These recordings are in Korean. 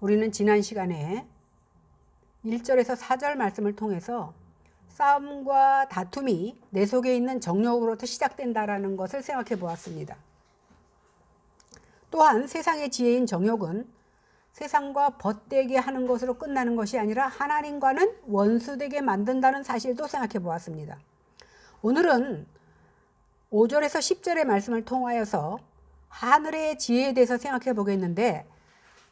우리는 지난 시간에 1절에서 4절 말씀을 통해서 싸움과 다툼이 내 속에 있는 정욕으로부터 시작된다라는 것을 생각해 보았습니다. 또한 세상의 지혜인 정욕은 세상과 벗되게 하는 것으로 끝나는 것이 아니라 하나님과는 원수되게 만든다는 사실도 생각해 보았습니다. 오늘은 5절에서 10절의 말씀을 통하여서 하늘의 지혜에 대해서 생각해 보겠는데,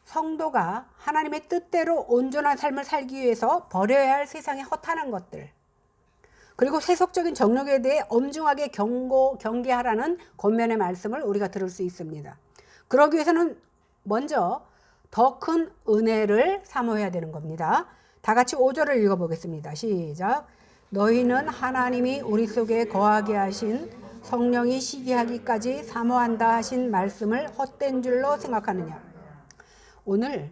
성도가 하나님의 뜻대로 온전한 삶을 살기 위해서 버려야 할 세상의 허탄한 것들, 그리고 세속적인 정욕에 대해 엄중하게 경계하라는 권면의 말씀을 우리가 들을 수 있습니다. 그러기 위해서는 먼저 더 큰 은혜를 사모해야 되는 겁니다. 다 같이 5절을 읽어보겠습니다. 시작. 너희는 하나님이 우리 속에 거하게 하신 성령이 시기하기까지 사모한다 하신 말씀을 헛된 줄로 생각하느냐. 오늘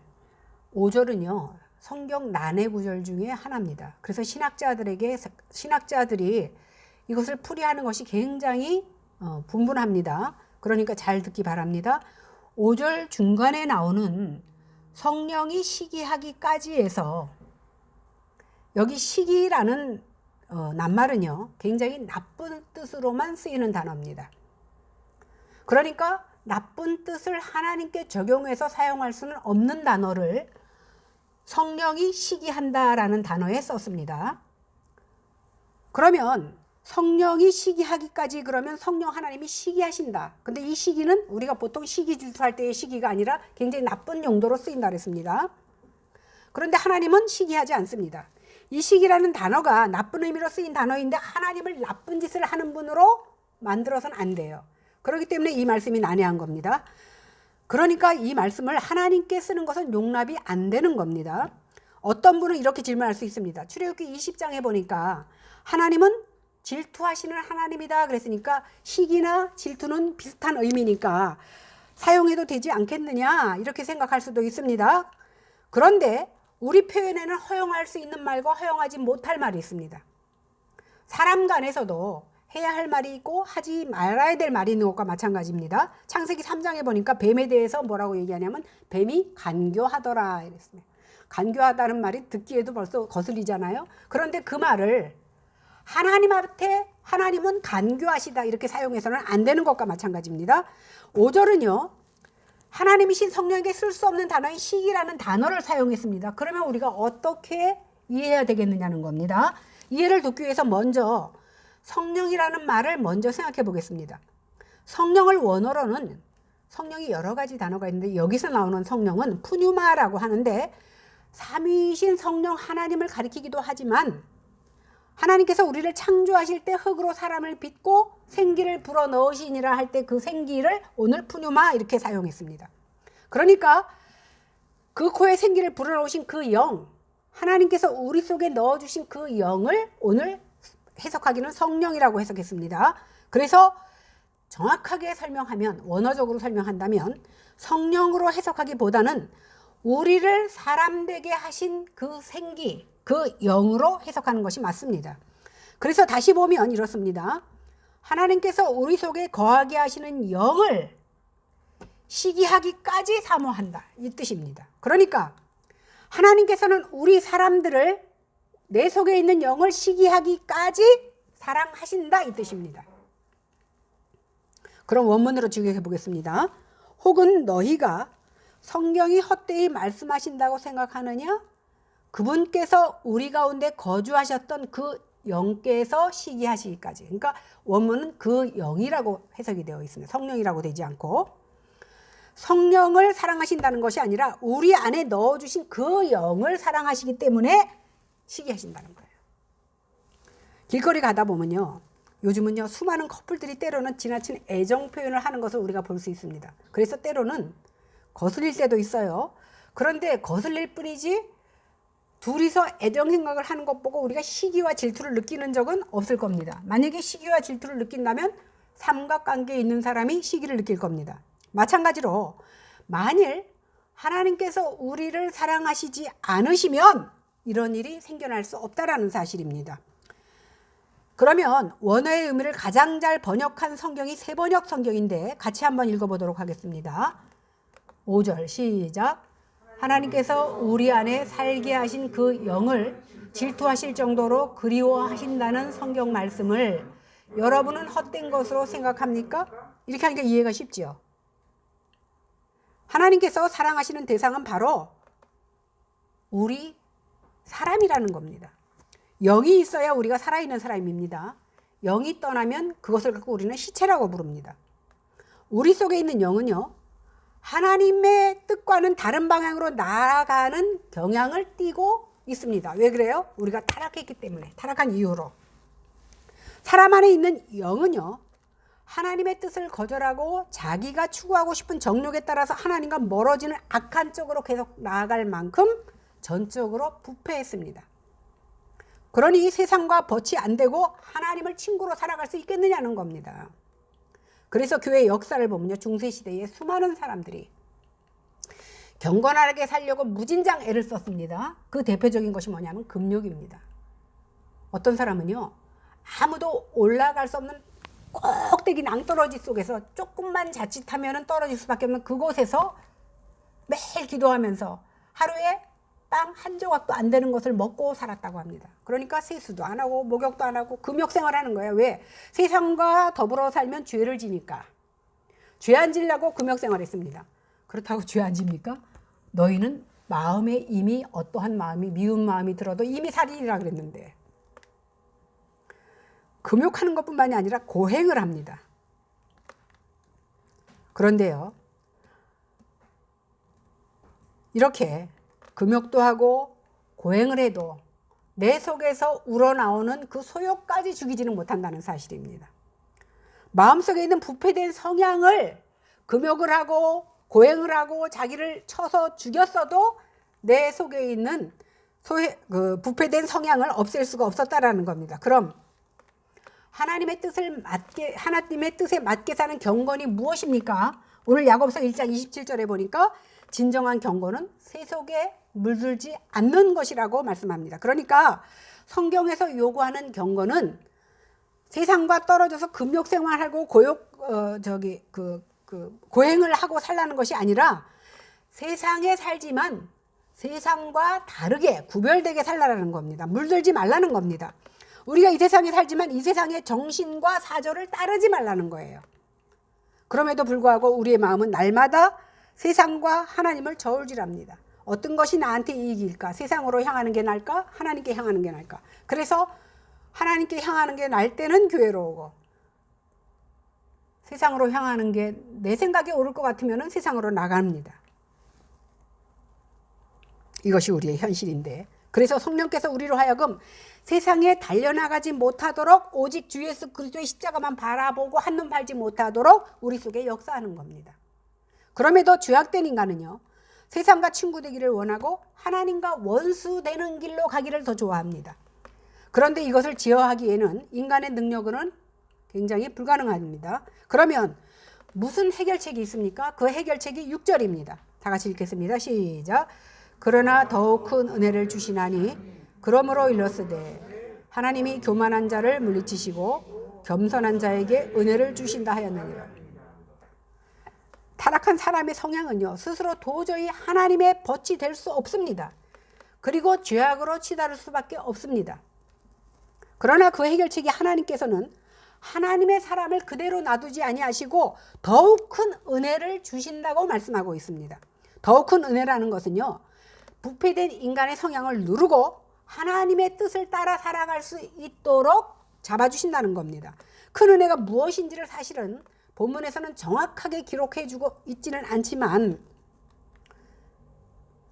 5절은요, 성경 난해 구절 중에 하나입니다. 그래서 신학자들이 이것을 풀이하는 것이 굉장히 분분합니다. 그러니까 잘 듣기 바랍니다. 5절 중간에 나오는 성령이 시기하기까지에서, 여기 시기라는 낱말은요 굉장히 나쁜 뜻으로만 쓰이는 단어입니다. 그러니까 나쁜 뜻을 하나님께 적용해서 사용할 수는 없는 단어를 성령이 시기한다라는 단어에 썼습니다. 그러면 성령이 시기하기까지, 그러면 성령 하나님이 시기하신다. 근데 이 시기는 우리가 보통 시기 질투할 때의 시기가 아니라 굉장히 나쁜 용도로 쓰인다 그랬습니다. 그런데 하나님은 시기하지 않습니다. 이 시기라는 단어가 나쁜 의미로 쓰인 단어인데 하나님을 나쁜 짓을 하는 분으로 만들어서는 안 돼요. 그렇기 때문에 이 말씀이 난해한 겁니다. 그러니까 이 말씀을 하나님께 쓰는 것은 용납이 안 되는 겁니다. 어떤 분은 이렇게 질문할 수 있습니다. 출애굽기 20장에 보니까 하나님은 질투하시는 하나님이다 그랬으니까 시기나 질투는 비슷한 의미니까 사용해도 되지 않겠느냐, 이렇게 생각할 수도 있습니다. 그런데 우리 표현에는 허용할 수 있는 말과 허용하지 못할 말이 있습니다. 사람 간에서도 해야 할 말이 있고 하지 말아야 될 말이 있는 것과 마찬가지입니다. 창세기 3장에 보니까 뱀에 대해서 뭐라고 얘기하냐면 뱀이 간교하더라 이랬습니다. 간교하다는 말이 듣기에도 벌써 거슬리잖아요. 그런데 그 말을 하나님한테 하나님은 간교하시다 이렇게 사용해서는 안 되는 것과 마찬가지입니다. 5절은요, 하나님이신 성령에게 쓸 수 없는 단어인 시기라는 단어를 사용했습니다. 그러면 우리가 어떻게 이해해야 되겠느냐는 겁니다. 이해를 돕기 위해서 먼저 성령이라는 말을 먼저 생각해 보겠습니다. 성령을 원어로는 성령이 여러 가지 단어가 있는데 여기서 나오는 성령은 푸뉴마라고 하는데 삼위이신 성령 하나님을 가리키기도 하지만, 하나님께서 우리를 창조하실 때 흙으로 사람을 빚고 생기를 불어넣으시니라 할 때 그 생기를 오늘 푸뉴마 이렇게 사용했습니다. 그러니까 그 코에 생기를 불어넣으신 그 영, 하나님께서 우리 속에 넣어주신 그 영을 오늘 해석하기는 성령이라고 해석했습니다. 그래서 정확하게 설명하면, 원어적으로 설명한다면 성령으로 해석하기보다는 우리를 사람 되게 하신 그 생기, 그 영으로 해석하는 것이 맞습니다. 그래서 다시 보면 이렇습니다. 하나님께서 우리 속에 거하게 하시는 영을 시기하기까지 사모한다, 이 뜻입니다. 그러니까 하나님께서는 우리 사람들을, 내 속에 있는 영을 시기하기까지 사랑하신다, 이 뜻입니다. 그럼 원문으로 직역해 보겠습니다. 혹은 너희가 성경이 헛되이 말씀하신다고 생각하느냐? 그분께서 우리 가운데 거주하셨던 그 영께서 시기하시기까지. 그러니까 원문은 그 영이라고 해석이 되어 있습니다. 성령이라고 되지 않고, 성령을 사랑하신다는 것이 아니라 우리 안에 넣어주신 그 영을 사랑하시기 때문에 시기하신다는 거예요. 길거리 가다 보면요, 요즘은요 수많은 커플들이 때로는 지나친 애정 표현을 하는 것을 우리가 볼 수 있습니다. 그래서 때로는 거슬릴 때도 있어요. 그런데 거슬릴 뿐이지 둘이서 애정 생각을 하는 것 보고 우리가 시기와 질투를 느끼는 적은 없을 겁니다. 만약에 시기와 질투를 느낀다면 삼각관계에 있는 사람이 시기를 느낄 겁니다. 마찬가지로 만일 하나님께서 우리를 사랑하시지 않으시면 이런 일이 생겨날 수 없다라는 사실입니다. 그러면 원어의 의미를 가장 잘 번역한 성경이 세번역 성경인데 같이 한번 읽어보도록 하겠습니다. 5절 시작. 하나님께서 우리 안에 살게 하신 그 영을 질투하실 정도로 그리워하신다는 성경 말씀을 여러분은 헛된 것으로 생각합니까? 이렇게 하니까 이해가 쉽죠. 하나님께서 사랑하시는 대상은 바로 우리 사람이라는 겁니다. 영이 있어야 우리가 살아있는 사람입니다. 영이 떠나면 그것을 갖고 우리는 시체라고 부릅니다. 우리 속에 있는 영은요, 하나님의 뜻과는 다른 방향으로 나아가는 경향을 띠고 있습니다. 왜 그래요? 우리가 타락했기 때문에, 타락한 이유로. 사람 안에 있는 영은요, 하나님의 뜻을 거절하고 자기가 추구하고 싶은 정욕에 따라서 하나님과 멀어지는 악한 쪽으로 계속 나아갈 만큼 전적으로 부패했습니다. 그러니 세상과 벗이 안 되고 하나님을 친구로 살아갈 수 있겠느냐는 겁니다. 그래서 교회 역사를 보면요, 중세시대에 수많은 사람들이 경건하게 살려고 무진장 애를 썼습니다. 그 대표적인 것이 뭐냐면 금욕입니다. 어떤 사람은요, 아무도 올라갈 수 없는 꼭대기 낭떠러지 속에서 조금만 자칫하면 떨어질 수밖에 없는 그곳에서 매일 기도하면서 하루에 빵 한 조각도 안 되는 것을 먹고 살았다고 합니다. 그러니까 세수도 안 하고 목욕도 안 하고 금욕생활하는 거예요. 왜? 세상과 더불어 살면 죄를 지니까. 죄 안 지려고 금욕생활했습니다. 그렇다고 죄 안 집니까? 너희는 마음에 이미 어떠한 마음이 미운 마음이 들어도 이미 살인이라 그랬는데, 금욕하는 것뿐만이 아니라 고행을 합니다. 그런데요, 이렇게 금욕도 하고 고행을 해도 내 속에서 우러나오는 그 소욕까지 죽이지는 못한다는 사실입니다. 마음속에 있는 부패된 성향을 금욕을 하고 고행을 하고 자기를 쳐서 죽였어도 내 속에 있는 부패된 성향을 없앨 수가 없었다라는 겁니다. 그럼 하나님의 뜻에 맞게 사는 경건이 무엇입니까? 오늘 야고보서 1장 27절에 보니까 진정한 경건은 세속에 물들지 않는 것이라고 말씀합니다. 그러니까 성경에서 요구하는 경건은 세상과 떨어져서 금욕 생활하고 고행을 하고 살라는 것이 아니라 세상에 살지만 세상과 다르게 구별되게 살라는 겁니다. 물들지 말라는 겁니다. 우리가 이 세상에 살지만 이 세상의 정신과 사조를 따르지 말라는 거예요. 그럼에도 불구하고 우리의 마음은 날마다 세상과 하나님을 저울질합니다. 어떤 것이 나한테 이익일까? 세상으로 향하는 게 나을까? 하나님께 향하는 게 나을까? 그래서 하나님께 향하는 게 나을 때는 교회로 오고, 세상으로 향하는 게 내 생각에 옳을 것 같으면 세상으로 나갑니다. 이것이 우리의 현실인데, 그래서 성령께서 우리로 하여금 세상에 달려나가지 못하도록 오직 주 예수 그리스도의 십자가만 바라보고 한눈 팔지 못하도록 우리 속에 역사하는 겁니다. 그럼에도 죄악된 인간은요, 세상과 친구 되기를 원하고 하나님과 원수 되는 길로 가기를 더 좋아합니다. 그런데 이것을 제어하기에는 인간의 능력으로는 굉장히 불가능합니다. 그러면 무슨 해결책이 있습니까? 그 해결책이 6절입니다. 다 같이 읽겠습니다. 시작. 그러나 더욱 큰 은혜를 주시나니 그러므로 일렀으되 하나님이 교만한 자를 물리치시고 겸손한 자에게 은혜를 주신다 하였느니라. 타락한 사람의 성향은요, 스스로 도저히 하나님의 벗이 될 수 없습니다. 그리고 죄악으로 치달을 수밖에 없습니다. 그러나 그 해결책이 하나님께서는 하나님의 사람을 그대로 놔두지 아니하시고 더욱 큰 은혜를 주신다고 말씀하고 있습니다. 더욱 큰 은혜라는 것은요, 부패된 인간의 성향을 누르고 하나님의 뜻을 따라 살아갈 수 있도록 잡아주신다는 겁니다. 큰 은혜가 무엇인지를 사실은 본문에서는 정확하게 기록해주고 있지는 않지만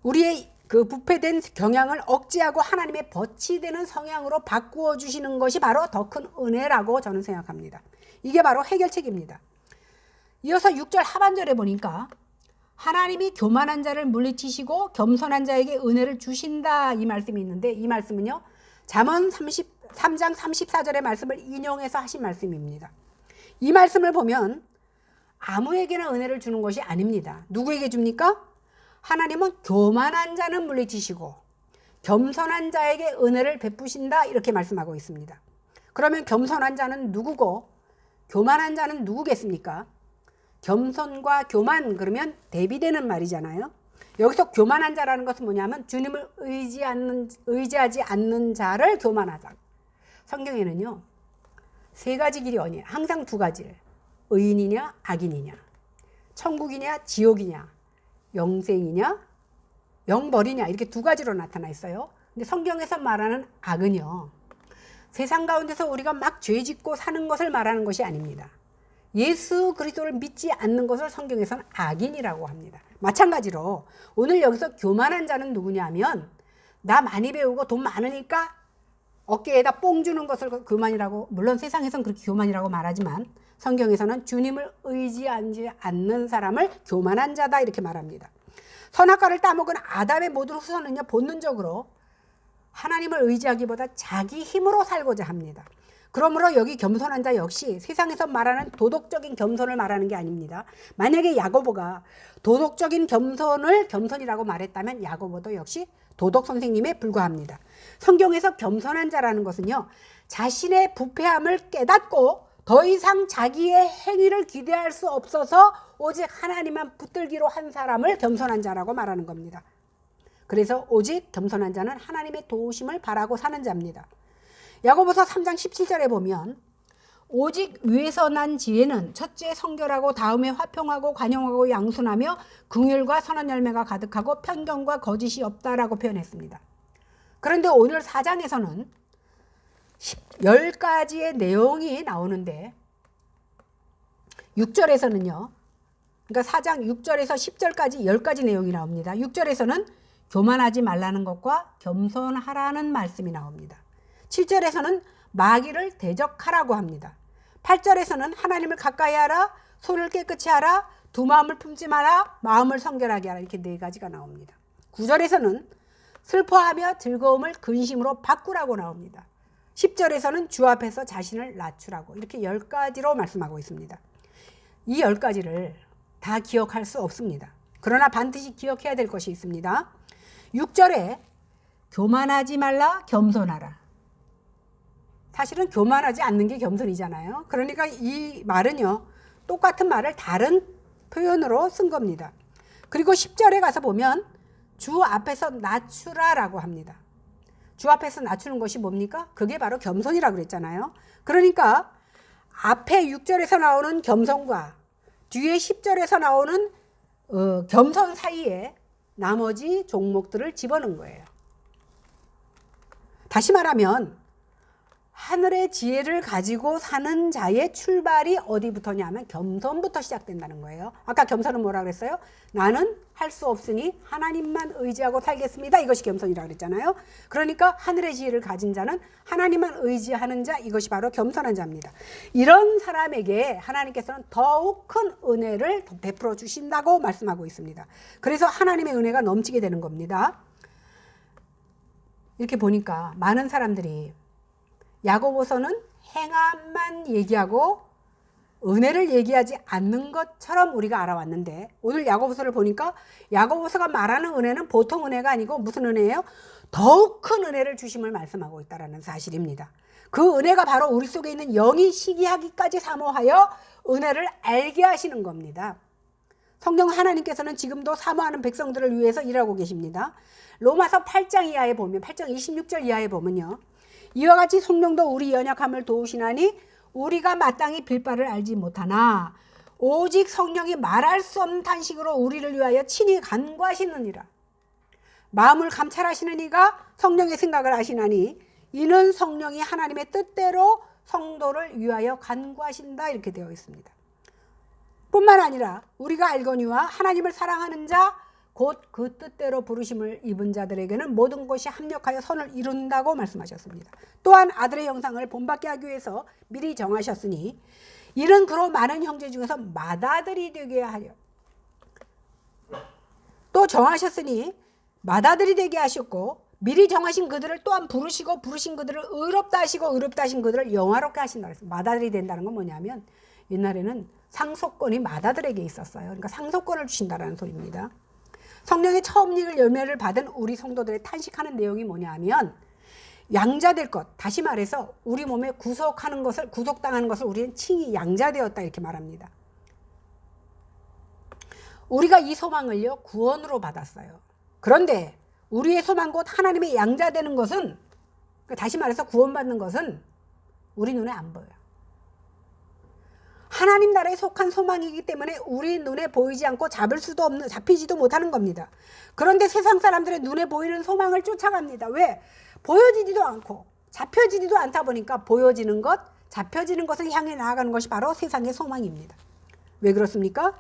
우리의 그 부패된 경향을 억제하고 하나님의 벗이 되는 성향으로 바꾸어 주시는 것이 바로 더 큰 은혜라고 저는 생각합니다. 이게 바로 해결책입니다. 이어서 6절 하반절에 보니까 하나님이 교만한 자를 물리치시고 겸손한 자에게 은혜를 주신다, 이 말씀이 있는데, 이 말씀은요, 잠언 33장 34절의 말씀을 인용해서 하신 말씀입니다. 이 말씀을 보면 아무에게나 은혜를 주는 것이 아닙니다. 누구에게 줍니까? 하나님은 교만한 자는 물리치시고 겸손한 자에게 은혜를 베푸신다, 이렇게 말씀하고 있습니다. 그러면 겸손한 자는 누구고 교만한 자는 누구겠습니까? 겸손과 교만, 그러면 대비되는 말이잖아요. 여기서 교만한 자라는 것은 뭐냐면 주님을 의지하지 않는 자를 교만하자. 성경에는요, 세 가지 길이 아니에요. 항상 두 가지를. 의인이냐, 악인이냐. 천국이냐, 지옥이냐. 영생이냐, 영벌이냐. 이렇게 두 가지로 나타나 있어요. 근데 성경에서 말하는 악은요, 세상 가운데서 우리가 막 죄 짓고 사는 것을 말하는 것이 아닙니다. 예수 그리스도를 믿지 않는 것을 성경에서는 악인이라고 합니다. 마찬가지로 오늘 여기서 교만한 자는 누구냐면 나 많이 배우고 돈 많으니까 어깨에다 뽕 주는 것을 교만이라고, 물론 세상에서는 그렇게 교만이라고 말하지만 성경에서는 주님을 의지하지 않는 사람을 교만한 자다 이렇게 말합니다. 선악과를 따먹은 아담의 모든 후손은요, 본능적으로 하나님을 의지하기보다 자기 힘으로 살고자 합니다. 그러므로 여기 겸손한 자 역시 세상에서 말하는 도덕적인 겸손을 말하는 게 아닙니다. 만약에 야고보가 도덕적인 겸손을 겸손이라고 말했다면 야고보도 역시 도덕 선생님에 불과합니다. 성경에서 겸손한 자라는 것은요, 자신의 부패함을 깨닫고 더 이상 자기의 행위를 기대할 수 없어서 오직 하나님만 붙들기로 한 사람을 겸손한 자라고 말하는 겁니다. 그래서 오직 겸손한 자는 하나님의 도우심을 바라고 사는 자입니다. 야고보서 3장 17절에 보면 오직 위에서 난 지혜는 첫째 성결하고 다음에 화평하고 관용하고 양순하며 긍휼과 선한 열매가 가득하고 편견과 거짓이 없다라고 표현했습니다. 그런데 오늘 4장에서는 10가지의 내용이 나오는데 6절에서는요, 그러니까 4장 6절에서 10절까지 10가지 내용이 나옵니다. 6절에서는 교만하지 말라는 것과 겸손하라는 말씀이 나옵니다. 7절에서는 마귀를 대적하라고 합니다. 8절에서는 하나님을 가까이 하라, 손을 깨끗이 하라, 두 마음을 품지 마라, 마음을 성결하게 하라. 이렇게 4가지가 나옵니다. 9절에서는 슬퍼하며 즐거움을 근심으로 바꾸라고 나옵니다. 10절에서는 주 앞에서 자신을 낮추라고, 이렇게 10가지로 말씀하고 있습니다. 이 10가지를 다 기억할 수 없습니다. 그러나 반드시 기억해야 될 것이 있습니다. 6절에 교만하지 말라, 겸손하라. 사실은 교만하지 않는 게 겸손이잖아요. 그러니까 이 말은요, 똑같은 말을 다른 표현으로 쓴 겁니다. 그리고 10절에 가서 보면 주 앞에서 낮추라라고 합니다. 주 앞에서 낮추는 것이 뭡니까? 그게 바로 겸손이라고 그랬잖아요. 그러니까 앞에 6절에서 나오는 겸손과 뒤에 10절에서 나오는 겸손 사이에 나머지 종목들을 집어넣은 거예요. 다시 말하면 하늘의 지혜를 가지고 사는 자의 출발이 어디부터냐 하면 겸손부터 시작된다는 거예요. 아까 겸손은 뭐라 그랬어요? 나는 할 수 없으니 하나님만 의지하고 살겠습니다. 이것이 겸손이라고 그랬잖아요. 그러니까 하늘의 지혜를 가진 자는 하나님만 의지하는 자, 이것이 바로 겸손한 자입니다. 이런 사람에게 하나님께서는 더욱 큰 은혜를 베풀어 주신다고 말씀하고 있습니다. 그래서 하나님의 은혜가 넘치게 되는 겁니다. 이렇게 보니까 많은 사람들이 야고보서는 행함만 얘기하고 은혜를 얘기하지 않는 것처럼 우리가 알아왔는데, 오늘 야고보서를 보니까 야고보서가 말하는 은혜는 보통 은혜가 아니고 무슨 은혜예요? 더욱 큰 은혜를 주심을 말씀하고 있다는 사실입니다. 그 은혜가 바로 우리 속에 있는 영이 시기하기까지 사모하여 은혜를 알게 하시는 겁니다. 성령 하나님께서는 지금도 사모하는 백성들을 위해서 일하고 계십니다. 로마서 8장 이하에 보면, 8장 26절 이하에 보면요, 이와 같이 성령도 우리 연약함을 도우시나니 우리가 마땅히 빌 바를 알지 못하나 오직 성령이 말할 수 없는 탄식으로 우리를 위하여 친히 간구하시느니라. 마음을 감찰하시는 이가 성령의 생각을 아시나니 이는 성령이 하나님의 뜻대로 성도를 위하여 간구하신다, 이렇게 되어 있습니다. 뿐만 아니라 우리가 알거니와 하나님을 사랑하는 자 곧 그 뜻대로 부르심을 입은 자들에게는 모든 것이 합력하여 선을 이룬다고 말씀하셨습니다. 또한 아들의 형상을 본받게 하기 위해서 미리 정하셨으니 이는 그로 많은 형제 중에서 맏아들이 되게 하려, 또 정하셨으니 맏아들이 되게 하셨고 미리 정하신 그들을 또한 부르시고 부르신 그들을 의롭다 하시고 의롭다 하신 그들을 영화롭게 하신다 그랬어요. 맏아들이 된다는 건 뭐냐면 옛날에는 상속권이 맏아들에게 있었어요. 그러니까 상속권을 주신다는 소리입니다. 성령의 처음 익을 열매를 받은 우리 성도들의 탄식하는 내용이 뭐냐 하면 양자될 것, 다시 말해서 우리 몸에 구속당하는 것을 우리는 칭히 양자되었다, 이렇게 말합니다. 우리가 이 소망을요 구원으로 받았어요. 그런데 우리의 소망 곧 하나님의 양자되는 것은, 다시 말해서 구원받는 것은 우리 눈에 안 보여요. 하나님 나라에 속한 소망이기 때문에 우리 눈에 보이지 않고 잡히지도 못하는 겁니다. 그런데 세상 사람들의 눈에 보이는 소망을 쫓아갑니다. 왜? 보여지지도 않고 잡혀지지도 않다 보니까 보여지는 것, 잡혀지는 것을 향해 나아가는 것이 바로 세상의 소망입니다. 왜 그렇습니까?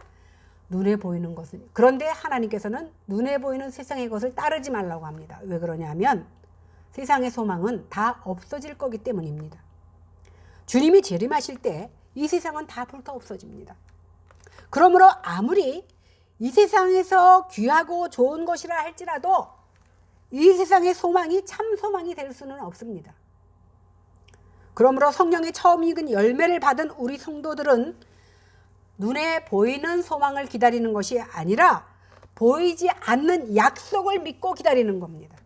눈에 보이는 것은. 그런데 하나님께서는 눈에 보이는 세상의 것을 따르지 말라고 합니다. 왜 그러냐면 세상의 소망은 다 없어질 거기 때문입니다. 주님이 재림하실 때 이 세상은 다 불타 없어집니다. 그러므로 아무리 이 세상에서 귀하고 좋은 것이라 할지라도 이 세상의 소망이 참 소망이 될 수는 없습니다. 그러므로 성령의 처음 익은 열매를 받은 우리 성도들은 눈에 보이는 소망을 기다리는 것이 아니라 보이지 않는 약속을 믿고 기다리는 겁니다.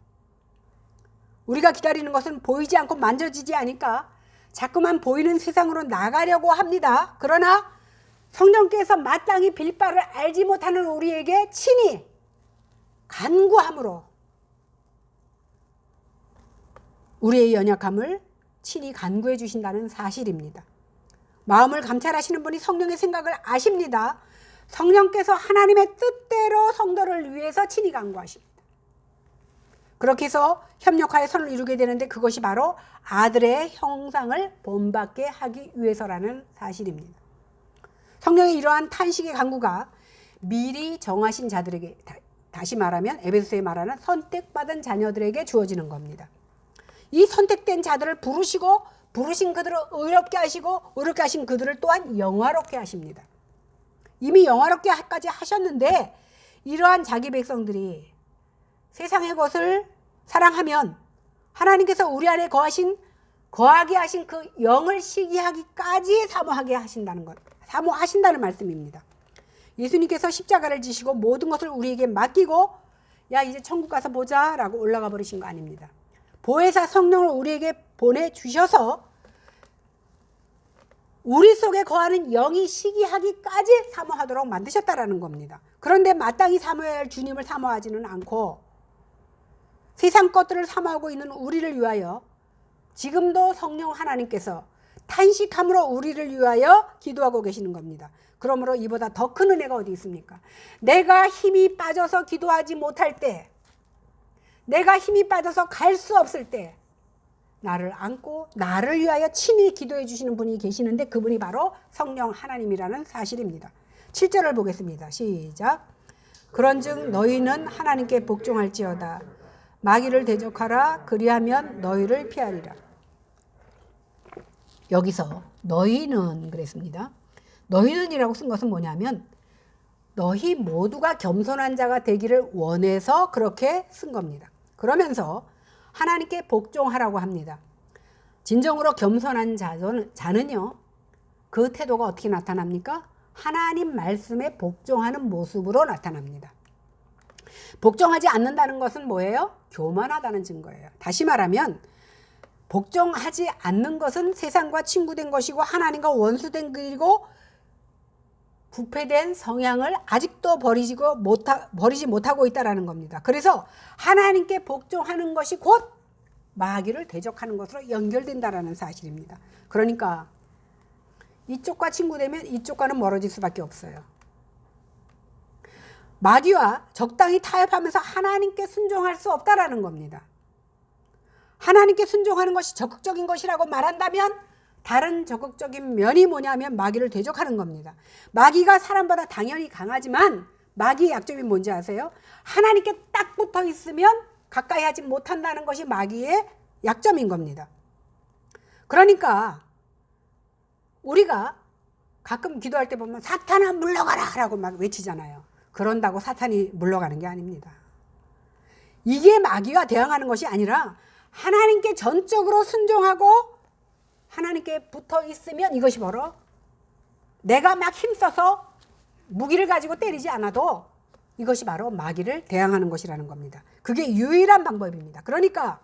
우리가 기다리는 것은 보이지 않고 만져지지 않으니까 자꾸만 보이는 세상으로 나가려고 합니다. 그러나 성령께서 마땅히 빌 바를 알지 못하는 우리에게 친히 간구함으로 우리의 연약함을 친히 간구해 주신다는 사실입니다. 마음을 감찰하시는 분이 성령의 생각을 아십니다. 성령께서 하나님의 뜻대로 성도를 위해서 친히 간구하십니다. 그렇게 해서 협력하여 선을 이루게 되는데 그것이 바로 아들의 형상을 본받게 하기 위해서라는 사실입니다. 성령의 이러한 탄식의 간구가 미리 정하신 자들에게, 다시 말하면 에베소서에 말하는 선택받은 자녀들에게 주어지는 겁니다. 이 선택된 자들을 부르시고 부르신 그들을 의롭게 하시고 의롭게 하신 그들을 또한 영화롭게 하십니다. 이미 영화롭게까지 하셨는데 이러한 자기 백성들이 세상의 것을 사랑하면 하나님께서 우리 안에 거하게 하신 그 영을 시기하기까지 사모하게 하신다는 것, 사모하신다는 말씀입니다. 예수님께서 십자가를 지시고 모든 것을 우리에게 맡기고 야 이제 천국 가서 보자 라고 올라가 버리신 거 아닙니다. 보혜사 성령을 우리에게 보내주셔서 우리 속에 거하는 영이 시기하기까지 사모하도록 만드셨다라는 겁니다. 그런데 마땅히 사모해야 할 주님을 사모하지는 않고 세상 것들을 사모하고 있는 우리를 위하여 지금도 성령 하나님께서 탄식함으로 우리를 위하여 기도하고 계시는 겁니다. 그러므로 이보다 더 큰 은혜가 어디 있습니까? 내가 힘이 빠져서 기도하지 못할 때, 내가 힘이 빠져서 갈 수 없을 때 나를 안고 나를 위하여 친히 기도해 주시는 분이 계시는데 그분이 바로 성령 하나님이라는 사실입니다. 7절을 보겠습니다. 시작. 그런즉 너희는 하나님께 복종할지어다. 마귀를 대적하라. 그리하면 너희를 피하리라. 여기서 너희는 그랬습니다. 너희는이라고 쓴 것은 뭐냐면 너희 모두가 겸손한 자가 되기를 원해서 그렇게 쓴 겁니다. 그러면서 하나님께 복종하라고 합니다. 진정으로 겸손한 자는요, 그 태도가 어떻게 나타납니까? 하나님 말씀에 복종하는 모습으로 나타납니다. 복종하지 않는다는 것은 뭐예요? 교만하다는 증거예요. 다시 말하면 복종하지 않는 것은 세상과 친구된 것이고 하나님과 원수된 길이고 부패된 성향을 아직도 버리지 못하고 있다는 겁니다. 그래서 하나님께 복종하는 것이 곧 마귀를 대적하는 것으로 연결된다는 사실입니다. 그러니까 이쪽과 친구되면 이쪽과는 멀어질 수밖에 없어요. 마귀와 적당히 타협하면서 하나님께 순종할 수 없다라는 겁니다. 하나님께 순종하는 것이 적극적인 것이라고 말한다면 다른 적극적인 면이 뭐냐면 마귀를 대적하는 겁니다. 마귀가 사람보다 당연히 강하지만 마귀의 약점이 뭔지 아세요? 하나님께 딱 붙어 있으면 가까이 하지 못한다는 것이 마귀의 약점인 겁니다. 그러니까 우리가 가끔 기도할 때 보면 사탄아 물러가라 라고 막 외치잖아요. 그런다고 사탄이 물러가는 게 아닙니다. 이게 마귀와 대항하는 것이 아니라 하나님께 전적으로 순종하고 하나님께 붙어 있으면 이것이 바로 내가 막 힘써서 무기를 가지고 때리지 않아도 이것이 바로 마귀를 대항하는 것이라는 겁니다. 그게 유일한 방법입니다. 그러니까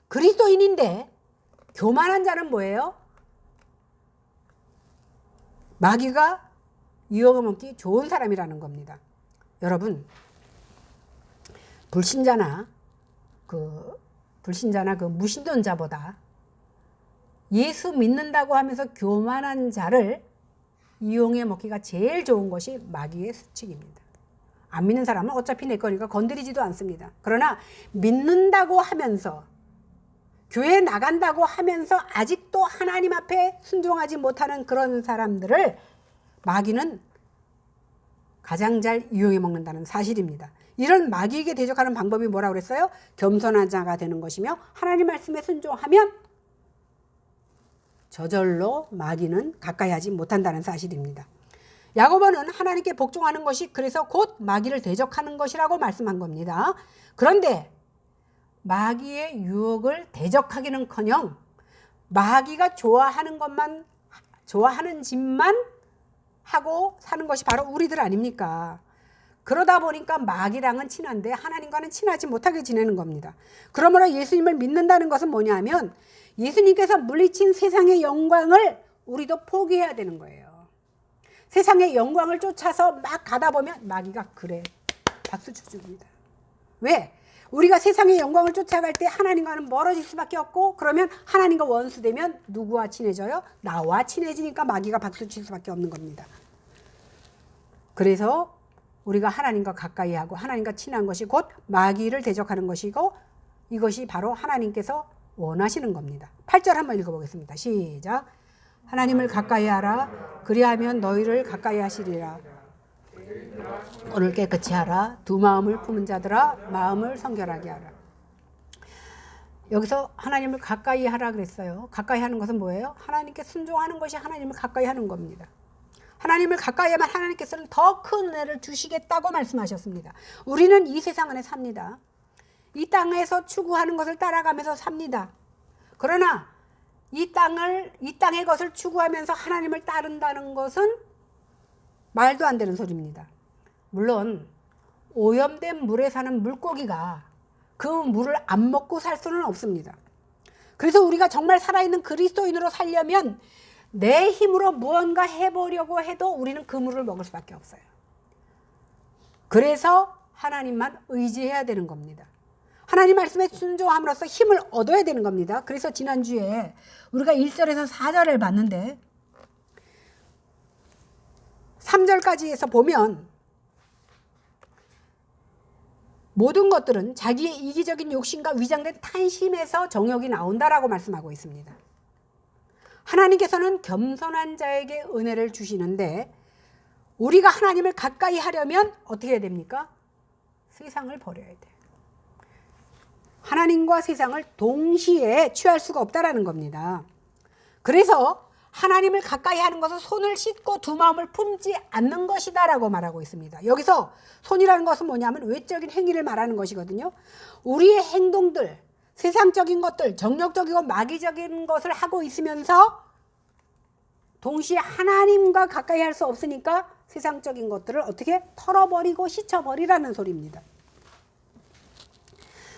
그리스도인인데 교만한 자는 뭐예요? 마귀가 유혹을 먹기 좋은 사람이라는 겁니다. 여러분, 불신자나 그 무신론자보다 예수 믿는다고 하면서 교만한 자를 이용해 먹기가 제일 좋은 것이 마귀의 수칙입니다. 안 믿는 사람은 어차피 내 거니까 건드리지도 않습니다. 그러나 믿는다고 하면서 교회 나간다고 하면서 아직도 하나님 앞에 순종하지 못하는 그런 사람들을 마귀는 가장 잘 이용해 먹는다는 사실입니다. 이런 마귀에게 대적하는 방법이 뭐라고 그랬어요? 겸손한 자가 되는 것이며 하나님 말씀에 순종하면 저절로 마귀는 가까이 하지 못한다는 사실입니다. 야고보는 하나님께 복종하는 것이 그래서 곧 마귀를 대적하는 것이라고 말씀한 겁니다. 그런데 마귀의 유혹을 대적하기는커녕 마귀가 좋아하는 짓만 하고 사는 것이 바로 우리들 아닙니까? 그러다 보니까 마귀랑은 친한데 하나님과는 친하지 못하게 지내는 겁니다. 그러므로 예수님을 믿는다는 것은 뭐냐면 예수님께서 물리친 세상의 영광을 우리도 포기해야 되는 거예요. 세상의 영광을 쫓아서 막 가다 보면 마귀가 그래 박수 쳐줍니다. 왜? 우리가 세상의 영광을 쫓아갈 때 하나님과는 멀어질 수밖에 없고, 그러면 하나님과 원수되면 누구와 친해져요? 나와 친해지니까 마귀가 박수 칠 수밖에 없는 겁니다. 그래서 우리가 하나님과 가까이 하고 하나님과 친한 것이 곧 마귀를 대적하는 것이고, 이것이 바로 하나님께서 원하시는 겁니다. 8절 한번 읽어보겠습니다. 시작. 하나님을 가까이 하라. 그리하면 너희를 가까이 하시리라. 오늘 깨끗이 하라. 두 마음을 품은 자들아 마음을 성결하게 하라. 여기서 하나님을 가까이 하라 그랬어요. 가까이 하는 것은 뭐예요? 하나님께 순종하는 것이 하나님을 가까이 하는 겁니다. 하나님을 가까이 하면 하나님께서는 더 큰 은혜를 주시겠다고 말씀하셨습니다. 우리는 이 세상 안에 삽니다. 이 땅에서 추구하는 것을 따라가면서 삽니다. 그러나 이 땅의 것을 추구하면서 하나님을 따른다는 것은 말도 안 되는 소리입니다. 물론 오염된 물에 사는 물고기가 그 물을 안 먹고 살 수는 없습니다. 그래서 우리가 정말 살아있는 그리스도인으로 살려면 내 힘으로 무언가 해보려고 해도 우리는 그 물을 먹을 수밖에 없어요. 그래서 하나님만 의지해야 되는 겁니다. 하나님 말씀에 순종함으로써 힘을 얻어야 되는 겁니다. 그래서 지난주에 우리가 1절에서 4절을 봤는데 3절까지 해서 보면 모든 것들은 자기의 이기적인 욕심과 위장된 탐심에서 정욕이 나온다라고 말씀하고 있습니다. 하나님께서는 겸손한 자에게 은혜를 주시는데 우리가 하나님을 가까이 하려면 어떻게 해야 됩니까? 세상을 버려야 돼요. 하나님과 세상을 동시에 취할 수가 없다라는 겁니다. 그래서 하나님을 가까이 하는 것은 손을 씻고 두 마음을 품지 않는 것이다 라고 말하고 있습니다. 여기서 손이라는 것은 뭐냐면 외적인 행위를 말하는 것이거든요. 우리의 행동들, 세상적인 것들, 정욕적이고 마귀적인 것을 하고 있으면서 동시에 하나님과 가까이 할 수 없으니까 세상적인 것들을 어떻게 털어버리고 씻어버리라는 소리입니다.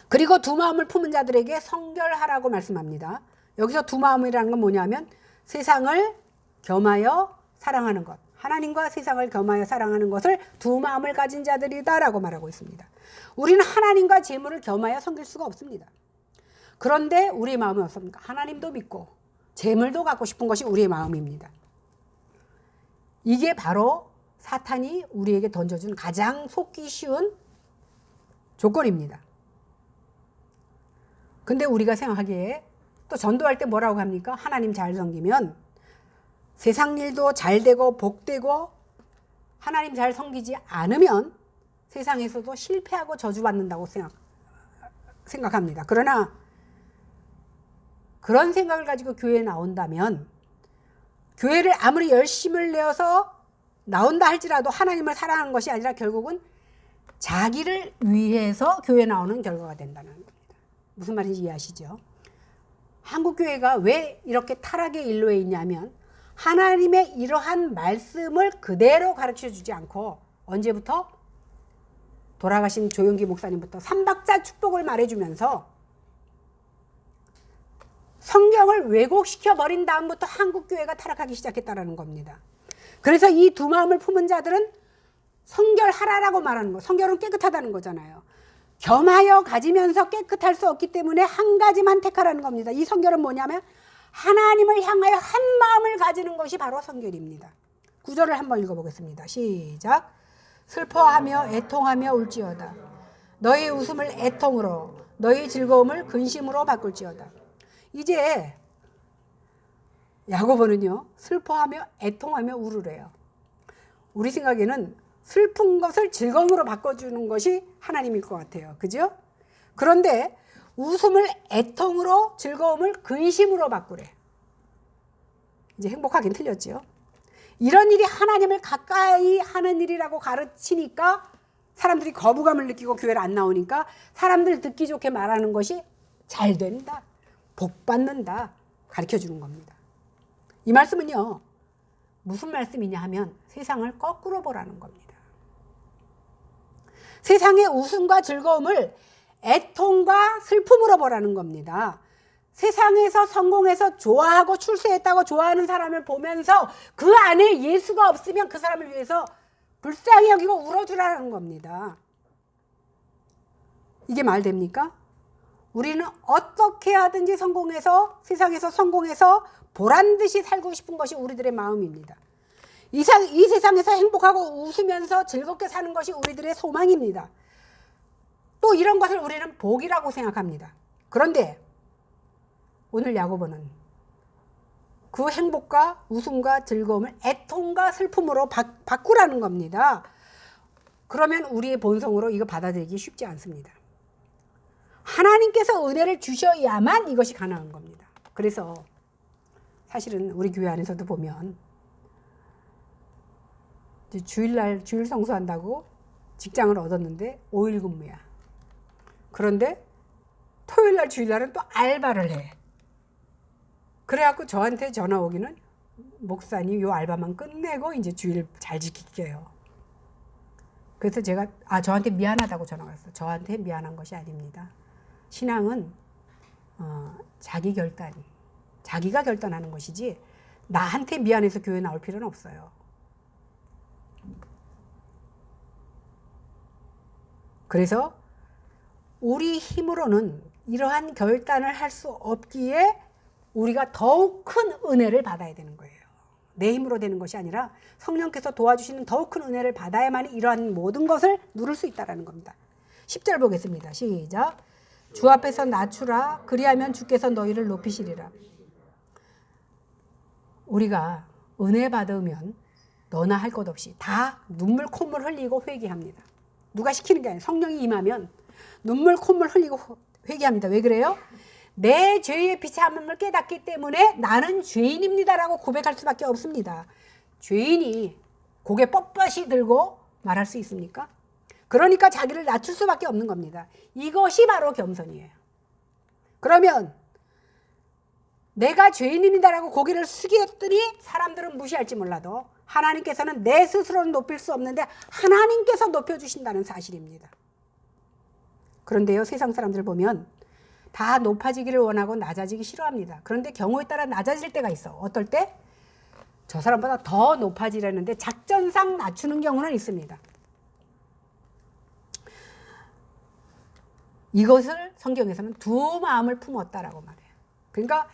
그리고 두 마음을 품은 자들에게 성결하라고 말씀합니다. 여기서 두 마음이라는 건 뭐냐면 세상을 겸하여 사랑하는 것, 하나님과 세상을 겸하여 사랑하는 것을 두 마음을 가진 자들이다 라고 말하고 있습니다. 우리는 하나님과 재물을 겸하여 섬길 수가 없습니다. 그런데 우리의 마음은 어떻습니까? 하나님도 믿고 재물도 갖고 싶은 것이 우리의 마음입니다. 이게 바로 사탄이 우리에게 던져준 가장 속기 쉬운 조건입니다. 근데 우리가 생각하기에 또 전도할 때 뭐라고 합니까? 하나님 잘 섬기면 세상 일도 잘 되고 복되고, 하나님 잘 섬기지 않으면 세상에서도 실패하고 저주받는다고 생각합니다. 그러나 그런 생각을 가지고 교회에 나온다면 교회를 아무리 열심을 내어서 나온다 할지라도 하나님을 사랑하는 것이 아니라 결국은 자기를 위해서 교회에 나오는 결과가 된다는 겁니다. 무슨 말인지 이해하시죠? 한국교회가 왜 이렇게 타락의 일로에 있냐면 하나님의 이러한 말씀을 그대로 가르쳐주지 않고 언제부터? 돌아가신 조용기 목사님부터 삼박자 축복을 말해주면서 성경을 왜곡시켜 버린 다음부터 한국교회가 타락하기 시작했다는 겁니다. 그래서 이 두 마음을 품은 자들은 성결하라라고 말하는 거. 성결은 깨끗하다는 거잖아요. 겸하여 가지면서 깨끗할 수 없기 때문에 한 가지만 택하라는 겁니다. 이 성결은 뭐냐면 하나님을 향하여 한 마음을 가지는 것이 바로 성결입니다. 구절을 한번 읽어보겠습니다. 시작. 슬퍼하며 애통하며 울지어다. 너희 웃음을 애통으로, 너희 즐거움을 근심으로 바꿀지어다. 이제 야고보는요, 슬퍼하며 애통하며 울으래요. 우리 생각에는 슬픈 것을 즐거움으로 바꿔주는 것이 하나님일 것 같아요. 그죠? 그런데 웃음을 애통으로, 즐거움을 근심으로 바꾸래. 이제 행복하긴 틀렸죠. 이런 일이 하나님을 가까이 하는 일이라고 가르치니까 사람들이 거부감을 느끼고 교회를 안 나오니까 사람들 듣기 좋게 말하는 것이 잘 된다, 복 받는다 가르쳐 주는 겁니다. 이 말씀은요, 무슨 말씀이냐 하면 세상을 거꾸로 보라는 겁니다. 세상의 웃음과 즐거움을 애통과 슬픔으로 보라는 겁니다. 세상에서 성공해서 좋아하고 출세했다고 좋아하는 사람을 보면서 그 안에 예수가 없으면 그 사람을 위해서 불쌍히 여기고 울어주라는 겁니다. 이게 말 됩니까? 우리는 어떻게 하든지 성공해서, 세상에서 성공해서 보란듯이 살고 싶은 것이 우리들의 마음입니다. 이 세상에서 행복하고 웃으면서 즐겁게 사는 것이 우리들의 소망입니다. 또 이런 것을 우리는 복이라고 생각합니다. 그런데 오늘 야고보는 그 행복과 웃음과 즐거움을 애통과 슬픔으로 바꾸라는 겁니다. 그러면 우리의 본성으로 이거 받아들이기 쉽지 않습니다. 하나님께서 은혜를 주셔야만 이것이 가능한 겁니다. 그래서 사실은 우리 교회 안에서도 보면 주일날 주일 성수한다고 직장을 얻었는데 5일 근무야. 그런데 토요일날 주일날은 또 알바를 해. 그래갖고 저한테 전화 오기는 목사님 요 알바만 끝내고 이제 주일 잘 지킬게요. 그래서 제가 저한테 미안하다고 전화가 왔어요. 저한테 미안한 것이 아닙니다. 신앙은 자기 결단, 자기가 결단하는 것이지 나한테 미안해서 교회 나올 필요는 없어요. 그래서 우리 힘으로는 이러한 결단을 할 수 없기에 우리가 더욱 큰 은혜를 받아야 되는 거예요. 내 힘으로 되는 것이 아니라 성령께서 도와주시는 더욱 큰 은혜를 받아야만 이러한 모든 것을 누릴 수 있다는 겁니다. 10절 보겠습니다. 시작. 주 앞에서 낮추라. 그리하면 주께서 너희를 높이시리라. 우리가 은혜 받으면 너나 할 것 없이 다 눈물 콧물 흘리고 회개합니다. 누가 시키는 게 아니에요. 성령이 임하면 눈물 콧물 흘리고 회개합니다. 왜 그래요? 내 죄의 비참함을 깨닫기 때문에 나는 죄인입니다라고 고백할 수밖에 없습니다. 죄인이 고개 뻣뻣이 들고 말할 수 있습니까? 그러니까 자기를 낮출 수밖에 없는 겁니다. 이것이 바로 겸손이에요. 그러면 내가 죄인입니다라고 고개를 숙였더니 사람들은 무시할지 몰라도 하나님께서는 내 스스로는 높일 수 없는데 하나님께서 높여주신다는 사실입니다. 그런데요, 세상 사람들 보면 다 높아지기를 원하고 낮아지기 싫어합니다. 그런데 경우에 따라 낮아질 때가 있어. 어떨 때? 저 사람보다 더 높아지려는데 작전상 낮추는 경우는 있습니다. 이것을 성경에서는 두 마음을 품었다라고 말해요. 그러니까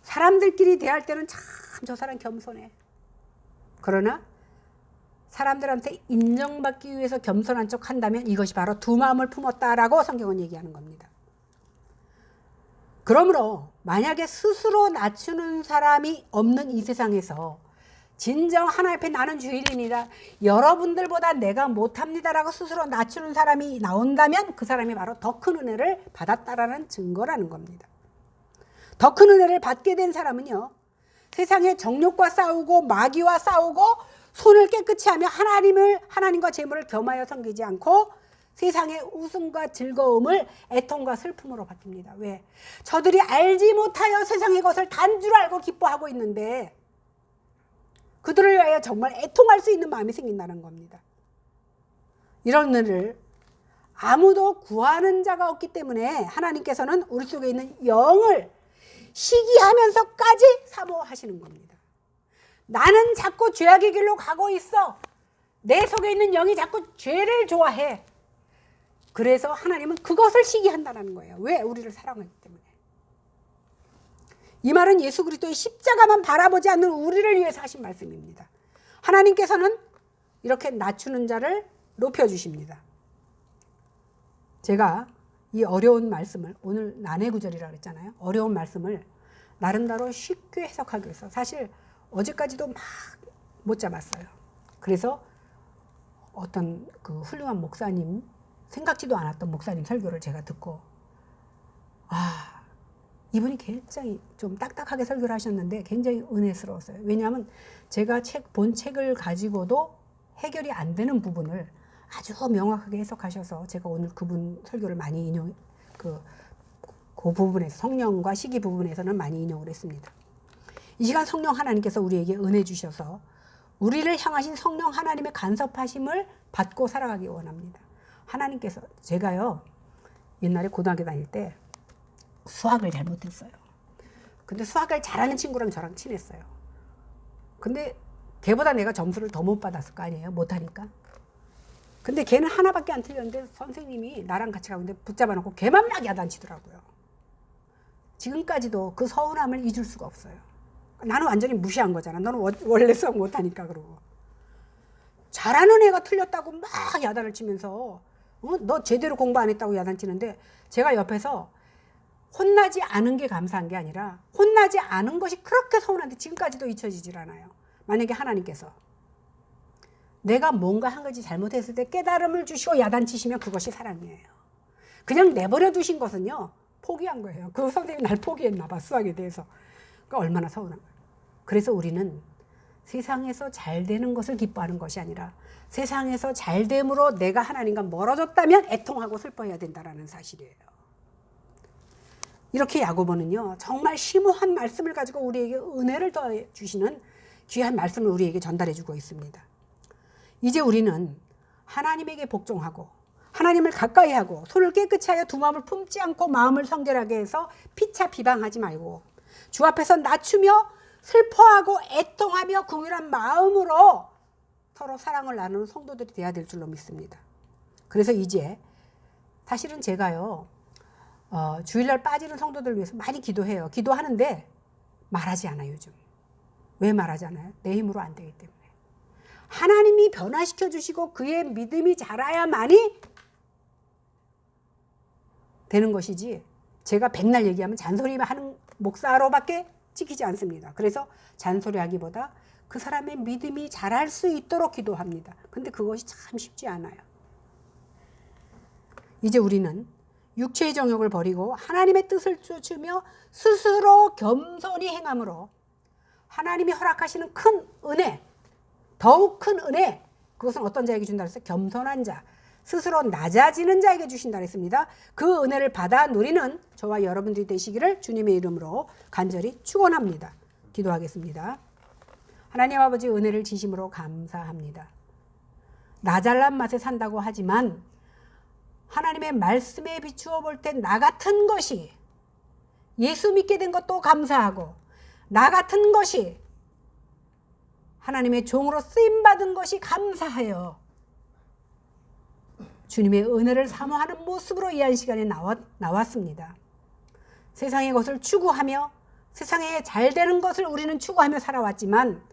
사람들끼리 대할 때는 참 저 사람 겸손해. 그러나 사람들한테 인정받기 위해서 겸손한 척 한다면 이것이 바로 두 마음을 품었다라고 성경은 얘기하는 겁니다. 그러므로 만약에 스스로 낮추는 사람이 없는 이 세상에서 진정 하나님 앞에 나는 죄인이라 여러분들보다 내가 못합니다라고 스스로 낮추는 사람이 나온다면 그 사람이 바로 더 큰 은혜를 받았다라는 증거라는 겁니다. 더 큰 은혜를 받게 된 사람은요, 세상의 정욕과 싸우고 마귀와 싸우고 손을 깨끗이 하며 하나님과 재물을 겸하여 섬기지 않고 세상의 웃음과 즐거움을 애통과 슬픔으로 바뀝니다. 왜? 저들이 알지 못하여 세상의 것을 단 줄 알고 기뻐하고 있는데 그들을 위하여 정말 애통할 수 있는 마음이 생긴다는 겁니다. 이런 은혜를 아무도 구하는 자가 없기 때문에 하나님께서는 우리 속에 있는 영을 시기하면서까지 사모하시는 겁니다. 나는 자꾸 죄악의 길로 가고 있어. 내 속에 있는 영이 자꾸 죄를 좋아해. 그래서 하나님은 그것을 시기한다는 거예요. 왜? 우리를 사랑하기 때문에. 이 말은 예수 그리스도의 십자가만 바라보지 않는 우리를 위해서 하신 말씀입니다. 하나님께서는 이렇게 낮추는 자를 높여주십니다. 제가 이 어려운 말씀을, 오늘 난해구절이라고 했잖아요. 어려운 말씀을 나름대로 쉽게 해석하기 위해서 사실 어제까지도 막 못 잡았어요. 그래서 어떤 그 훌륭한 목사님, 생각지도 않았던 목사님 설교를 제가 듣고, 이분이 굉장히 좀 딱딱하게 설교를 하셨는데 굉장히 은혜스러웠어요. 왜냐하면 제가 본 책을 가지고도 해결이 안 되는 부분을 아주 명확하게 해석하셔서 제가 오늘 그분 설교를 많이 그 부분에서, 성령과 시기 부분에서는 많이 인용을 했습니다. 이 시간 성령 하나님께서 우리에게 은혜 주셔서 우리를 향하신 성령 하나님의 간섭하심을 받고 살아가기 원합니다. 하나님께서, 제가요 옛날에 고등학교 다닐 때 수학을 잘못했어요. 근데 수학을 잘하는 친구랑 저랑 친했어요. 근데 걔보다 내가 점수를 더 못 받았을 거 아니에요, 못하니까. 근데 걔는 하나밖에 안 틀렸는데 선생님이 나랑 같이 가는데 붙잡아 놓고 걔만 막 야단치더라고요. 지금까지도 그 서운함을 잊을 수가 없어요. 나는 완전히 무시한 거잖아. 너는 원래 수학 못하니까. 그러고 잘하는 애가 틀렸다고 막 야단을 치면서 너 제대로 공부 안 했다고 야단치는데, 제가 옆에서 혼나지 않은 게 감사한 게 아니라 혼나지 않은 것이 그렇게 서운한데 지금까지도 잊혀지질 않아요. 만약에 하나님께서 내가 뭔가 한 가지 잘못했을 때 깨달음을 주시고 야단치시면 그것이 사랑이에요. 그냥 내버려 두신 것은요, 포기한 거예요. 그 선생님이 날 포기했나 봐, 수학에 대해서. 그러니까 얼마나 서운한 거예요. 그래서 우리는 세상에서 잘 되는 것을 기뻐하는 것이 아니라 세상에서 잘 됨으로 내가 하나님과 멀어졌다면 애통하고 슬퍼해야 된다는 사실이에요. 이렇게 야고보는요, 정말 심오한 말씀을 가지고 우리에게 은혜를 더해 주시는 귀한 말씀을 우리에게 전달해 주고 있습니다. 이제 우리는 하나님에게 복종하고 하나님을 가까이 하고 손을 깨끗이 하여 두 마음을 품지 않고 마음을 성결하게 해서 피차 비방하지 말고 주 앞에서 낮추며 슬퍼하고 애통하며 긍휼한 마음으로 서로 사랑을 나누는 성도들이 되어야 될 줄로 믿습니다. 그래서 이제 사실은 제가요, 주일날 빠지는 성도들을 위해서 많이 기도해요. 기도하는데 말하지 않아요, 요즘. 왜 말하지 않아요? 내 힘으로 안 되기 때문에. 하나님이 변화시켜 주시고 그의 믿음이 자라야만이 되는 것이지, 제가 백날 얘기하면 잔소리만 하는 목사로밖에 찍히지 않습니다. 그래서 잔소리하기보다 그 사람의 믿음이 자랄 수 있도록 기도합니다. 근데 그것이 참 쉽지 않아요. 이제 우리는 육체의 정욕을 버리고 하나님의 뜻을 쫓으며 스스로 겸손히 행함으로 하나님이 허락하시는 큰 은혜, 더욱 큰 은혜, 그것은 어떤 자에게 준다 그랬어요? 겸손한 자, 스스로 낮아지는 자에게 주신다 그랬습니다. 그 은혜를 받아 누리는 저와 여러분들이 되시기를 주님의 이름으로 간절히 축원합니다. 기도하겠습니다. 하나님 아버지, 은혜를 진심으로 감사합니다. 나 잘난 맛에 산다고 하지만 하나님의 말씀에 비추어 볼 때 나 같은 것이, 예수 믿게 된 것도 감사하고 나 같은 것이 하나님의 종으로 쓰임받은 것이 감사하여 주님의 은혜를 사모하는 모습으로 이 한 시간에 나왔습니다. 세상의 것을 추구하며 세상에 잘 되는 것을 우리는 추구하며 살아왔지만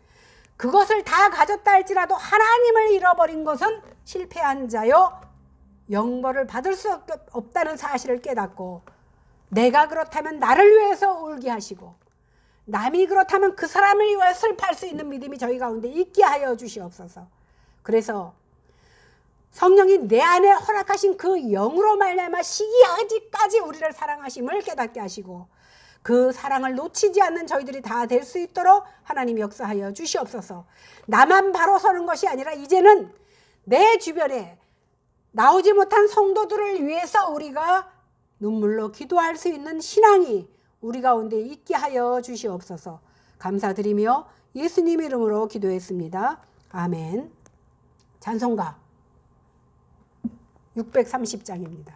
그것을 다 가졌다 할지라도 하나님을 잃어버린 것은 실패한 자요 영벌을 받을 수 없다는 사실을 깨닫고, 내가 그렇다면 나를 위해서 울게 하시고 남이 그렇다면 그 사람을 위해 슬퍼할 수 있는 믿음이 저희 가운데 있게 하여 주시옵소서. 그래서 성령이 내 안에 허락하신 그 영으로 말미암아 시기하기까지 우리를 사랑하심을 깨닫게 하시고 그 사랑을 놓치지 않는 저희들이 다 될 수 있도록 하나님 역사하여 주시옵소서. 나만 바로 서는 것이 아니라 이제는 내 주변에 나오지 못한 성도들을 위해서 우리가 눈물로 기도할 수 있는 신앙이 우리 가운데 있게 하여 주시옵소서. 감사드리며 예수님 이름으로 기도했습니다. 아멘. 찬송가 630장입니다.